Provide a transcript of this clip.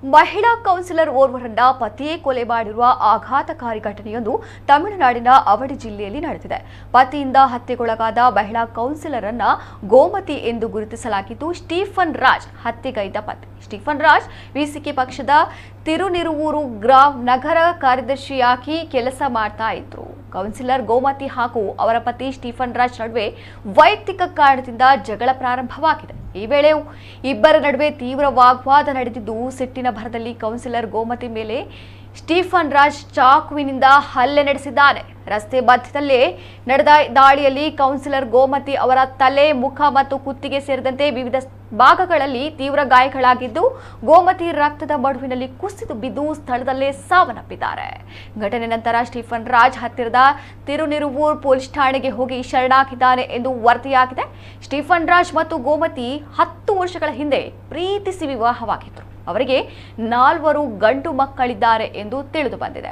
ಮಹಿಳಾ ಕೌನ್ಸಿಲರ್ ಓರ್ವರನ್ನ ಪತಿಯೇ ಕೊಲೆ ಮಾಡಿರುವ ಆಘಾತಕಾರಿ ಘಟನೆಯೊಂದು ತಮಿಳುನಾಡಿನ ಅವಡಿ ಜಿಲ್ಲೆಯಲ್ಲಿ ನಡೆದಿದೆ. ಪತಿಯಿಂದ ಹತ್ಯೆಗೊಳಗಾದ ಮಹಿಳಾ ಕೌನ್ಸಿಲರ್ ಅನ್ನ ಗೋಮತಿ ಎಂದು ಗುರುತಿಸಲಾಗಿದ್ದು, ಸ್ಟೀಫನ್ ರಾಜ್ ಹತ್ಯೆಗೈದ ಪತಿ. ಸ್ಟೀಫನ್ ರಾಜ್ ವಿಸಿಕೆ ಪಕ್ಷದ ತಿರುನಿರುವೂರು ಗ್ರಾಮ ನಗರ ಕಾರ್ಯದರ್ಶಿಯಾಗಿ ಕೆಲಸ ಮಾಡ್ತಾ ಇದ್ರು. ಕೌನ್ಸಿಲರ್ ಗೋಮತಿ ಹಾಗೂ ಅವರ ಪತಿ ಸ್ಟೀಫನ್ ರಾಜ್ ನಡುವೆ ವೈಯಕ್ತಿಕ ಕಾರಣದಿಂದ ಜಗಳ ಪ್ರಾರಂಭವಾಗಿದೆ. ಈ ವೇಳೆ ಇಬ್ಬರ ನಡುವೆ ತೀವ್ರ ವಾಗ್ವಾದ ನಡೆದಿದ್ದು, ಸಿಟ್ಟಿನ ಭರದಲ್ಲಿ ಕೌನ್ಸಿಲರ್ ಗೋಮತಿ ಮೇಲೆ ಸ್ಟೀಫನ್ ರಾಜ್ ಚಾಕುವಿನಿಂದ ಹಲ್ಲೆ ನಡೆಸಿದ್ದಾನೆ. ರಸ್ತೆ ಮಧ್ಯದಲ್ಲೇ ನಡೆದ ದಾಳಿಯಲ್ಲಿ ಕೌನ್ಸಿಲರ್ ಗೋಮತಿ ಅವರ ತಲೆ, ಮುಖ ಮತ್ತು ಕುತ್ತಿಗೆ ಸೇರಿದಂತೆ ವಿವಿಧ ಭಾಗಗಳಲ್ಲಿ ತೀವ್ರ ಗಾಯಗಳಾಗಿದ್ದು, ಗೋಮತಿ ರಕ್ತದ ಮಡುವಿನಲ್ಲಿ ಕುಸಿದು ಬಿದ್ದು ಸ್ಥಳದಲ್ಲೇ ಸಾವನ್ನಪ್ಪಿದ್ದಾರೆ. ಘಟನೆ ನಂತರ ಸ್ಟೀಫನ್ ರಾಜ್ ಹತ್ತಿರದ ತಿರುನಿರುವೂರು ಪೊಲೀಸ್ ಠಾಣೆಗೆ ಹೋಗಿ ಶರಣಾಗಿದ್ದಾನೆ ಎಂದು ವರದಿಯಾಗಿದೆ. ಸ್ಟೀಫನ್ ರಾಜ್ ಮತ್ತು ಗೋಮತಿ 10 ವರ್ಷಗಳ ಹಿಂದೆ ಪ್ರೀತಿಸಿ ವಿವಾಹವಾಗಿದ್ದರು. ಅವರಿಗೆ 4 ಗಂಡು ಮಕ್ಕಳಿದ್ದಾರೆ ಎಂದು ತಿಳಿದು ಬಂದಿದೆ.